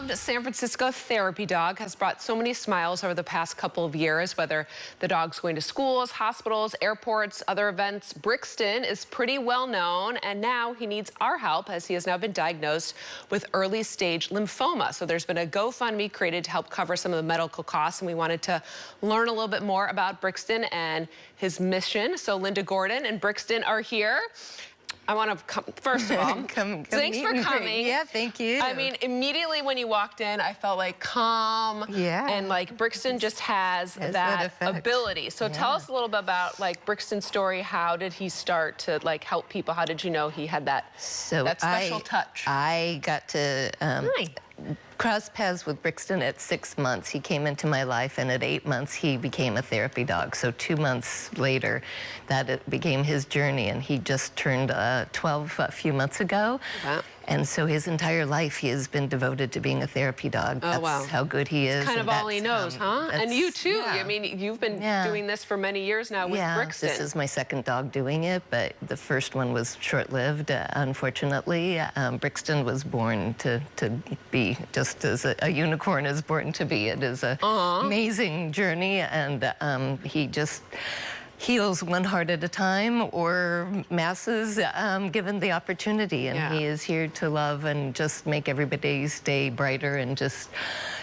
beloved San Francisco therapy dog has brought so many smiles over the past couple of years, whether the dog's going to schools, hospitals, airports, other events. Brixton is pretty well known, and now he needs our help as he has now been diagnosed with early stage lymphoma. So there's been a GoFundMe created to help cover some of the medical costs, and we wanted to learn a little bit more about Brixton and his mission. So Linda Gordon and Brixton are here. I want to come, first of all, thanks for coming. Yeah, thank you. I mean, immediately when you walked in, I felt like calm. Yeah. And like Brixton just has that ability. So tell us a little bit about like Brixton's story. How did he start to like help people? How did you know he had that, that special touch? I got to cross paths with Brixton at 6 months. He came into my life, and at 8 months, he became a therapy dog. So 2 months later, that it became his journey, and he just turned 12 a few months ago. Wow. And so his entire life, he has been devoted to being a therapy dog. Oh, that's how good he is. Kind of all he knows, huh? And you too. Yeah. I mean, you've been doing this for many years now with Brixton. This is my second dog doing it, but the first one was short-lived, unfortunately. Brixton was born to be just as a unicorn is born to be. It is an amazing journey, and he just heals one heart at a time, or masses given the opportunity, and he is here to love and just make everybody's day brighter, and just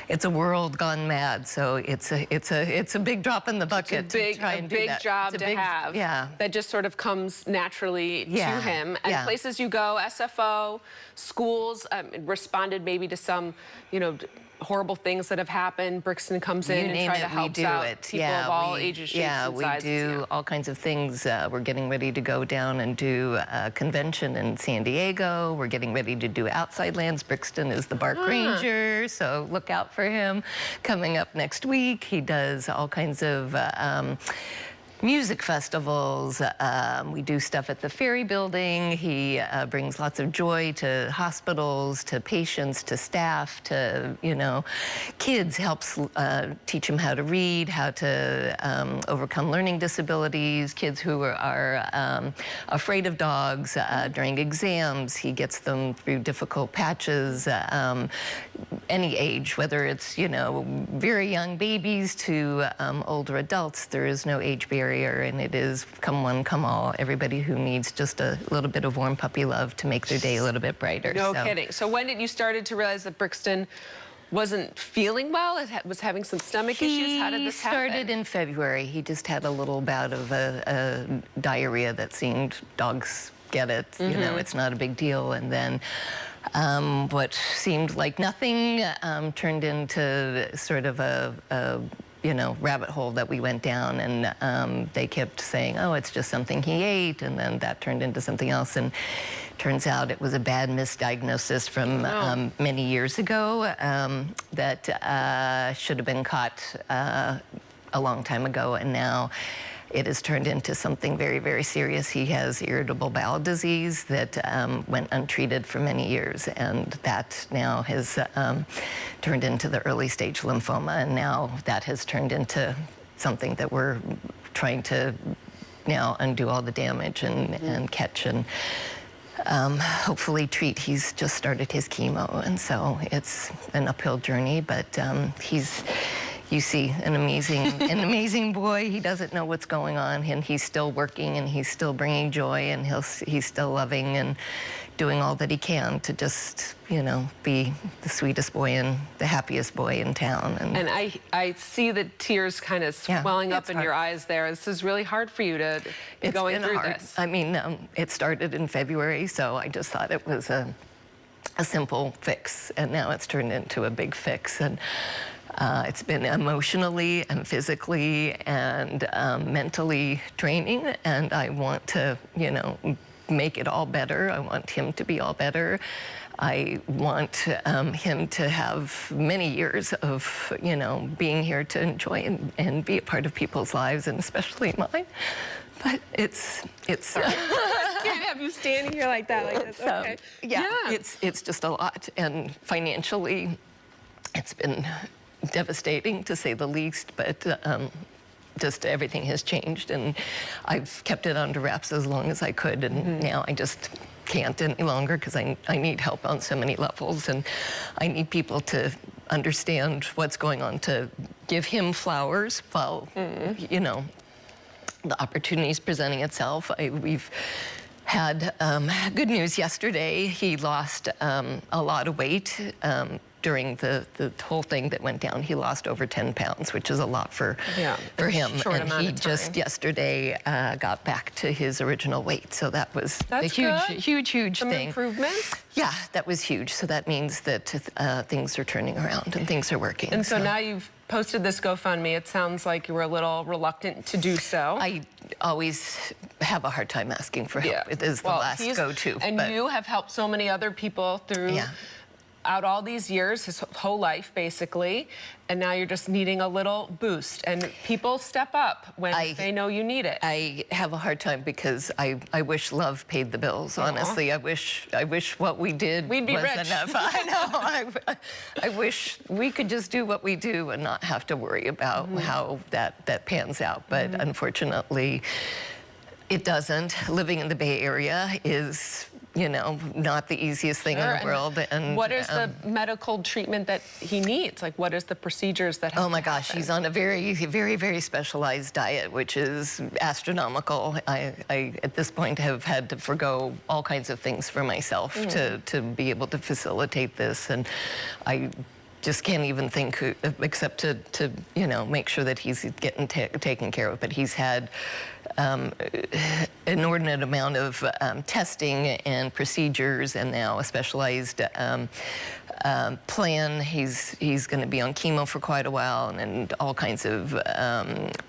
it's a world gone mad. So it's a big drop in the bucket to try and do that. Big job to have. Yeah, that just sort of comes naturally to him. And places you go, SFO, schools, responded maybe to some, horrible things that have happened. Brixton comes in and tries to help out people of all ages, shapes, and sizes. We do all kinds of things. We're getting ready to go down and do a convention in San Diego. We're getting ready to do outside lands. Brixton is the Bark Ranger, so look out for him coming up next week. He does all kinds of music festivals. We do stuff at the Ferry Building. He brings lots of joy to hospitals, to patients, to staff, to, kids, helps teach them how to read, how to overcome learning disabilities, kids who are afraid of dogs during exams. He gets them through difficult patches, any age, whether it's, very young babies to older adults. There is no age barrier. And it is come one, come all. Everybody who needs just a little bit of warm puppy love to make their day a little bit brighter. No kidding. So when did you started to realize that Brixton wasn't feeling well? It was having some stomach issues? How did this happen? He started in February. He just had a little bout of a diarrhea that seemed, dogs get it, it's not a big deal. And then what seemed like nothing turned into sort of a rabbit hole that we went down, and they kept saying, oh, it's just something he ate, and then that turned into something else, and turns out it was a bad misdiagnosis from many years ago that should have been caught a long time ago, and now it has turned into something very, very serious. He has irritable bowel disease that went untreated for many years, and that now has turned into the early stage lymphoma, and now that has turned into something that we're trying to now undo all the damage and catch and hopefully treat. He's just started his chemo, and so it's an uphill journey, but you see an amazing boy. He doesn't know what's going on, and he's still working, and he's still bringing joy, and he's still loving and doing all that he can to just, be the sweetest boy and the happiest boy in town. And I see the tears kind of swelling up in your eyes there. This is really hard for you to be going through this. I mean, it started in February, so I just thought it was a simple fix, and now it's turned into a big fix. And it's been emotionally and physically and mentally draining, and I want to, make it all better. I want him to be all better. I want him to have many years of, being here to enjoy and be a part of people's lives, and especially mine. But it's. I can't have you standing here like that, like this. Okay. It's just a lot, and financially, it's been devastating to say the least, but just everything has changed, and I've kept it under wraps as long as I could, and now I just can't any longer because I need help on so many levels, and I need people to understand what's going on to give him flowers while, you know, the opportunity is presenting itself. We've had good news yesterday. He lost a lot of weight. During the whole thing that went down, he lost over 10 pounds, which is a lot for him. And he just yesterday got back to his original weight. So that was a huge thing. Some improvements? Yeah, that was huge. So that means that things are turning around and things are working. And so now you've posted this GoFundMe. It sounds like you were a little reluctant to do so. I always have a hard time asking for help. It is the last go-to. And you have helped so many other people through out all these years, his whole life, basically, and now you're just needing a little boost. And people step up when they know you need it. I have a hard time because I wish love paid the bills, honestly. I wish what we did was enough. I know. I wish we could just do what we do and not have to worry about how that pans out. But unfortunately, it doesn't. Living in the Bay Area is, you know, not the easiest thing in the world. And what is the medical treatment that he needs? Like, what is the procedures that have Oh my gosh, he's on a very specialized diet, which is astronomical. I at this point have had to forgo all kinds of things for myself to be able to facilitate this, and I just can't even think except to you know, make sure that he's getting taken care of. But he's had inordinate amount of testing and procedures, and now a specialized plan. He's going to be on chemo for quite a while, and all kinds of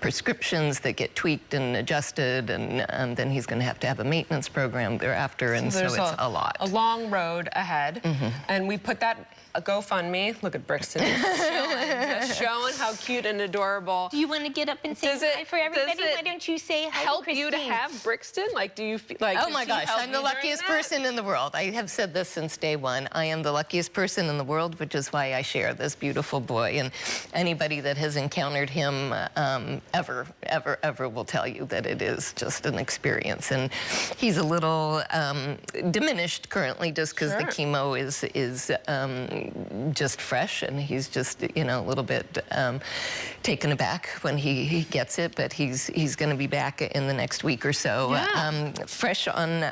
prescriptions that get tweaked and adjusted, and then he's going to have a maintenance program thereafter, and so it's a lot. A long road ahead, and we put that a GoFundMe. Look at Brixton, just showing how cute and adorable. Do you want to get up and say hi for everybody? Why don't you say hi help to you to have Brixton? Like, do you feel like? Oh my gosh, I'm the luckiest person in the world. I have said this since day one. I am the luckiest person in the world, which is why I share this beautiful boy. And anybody that has encountered him ever will tell you that it is just an experience. And he's a little diminished currently, just because the chemo is just fresh, and he's just, you know, a little bit taken aback when he gets it. But he's going to be back in the next week or so, fresh on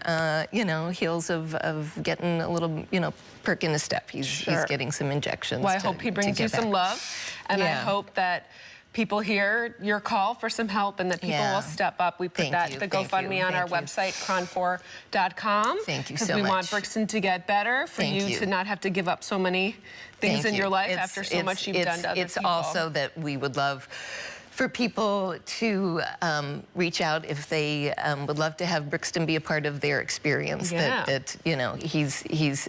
you know, heels of getting a little, you know, perk in his step. He's getting some injections. Well, I hope he brings you some love, and I hope that people hear your call for some help, and that people will step up. We put the GoFundMe on our website, cron4.com. Thank you so much. Because we want Brixton to get better, for you to not have to give up so many things in your life after so much you've done to other people. It's also that we would love for people to reach out if they would love to have Brixton be a part of their experience. That you know, he's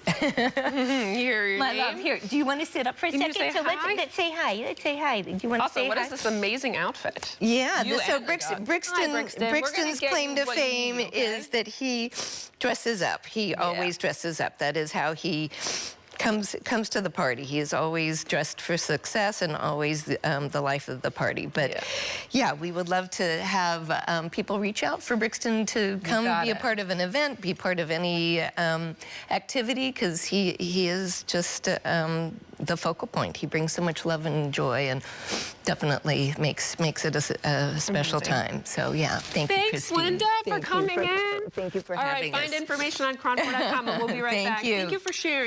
My love, here, do you want to sit up for a second? So let's say hi. Let's say hi. Do you want to say hi? What is this amazing outfit? Yeah, so Brixton's claim to fame is that he dresses up. He always dresses up. That is how he comes to the party. He is always dressed for success and always the life of the party. But yeah, we would love to have people reach out for Brixton to come be a part of an event, be part of any activity, because he is just the focal point. He brings so much love and joy, and definitely makes it a special time. So yeah, thank you, Christine. Thanks, Linda, for coming in. Thank you for having us. All right, find information on cron4.com, and we'll be right back. Thank you. Thank you for sharing.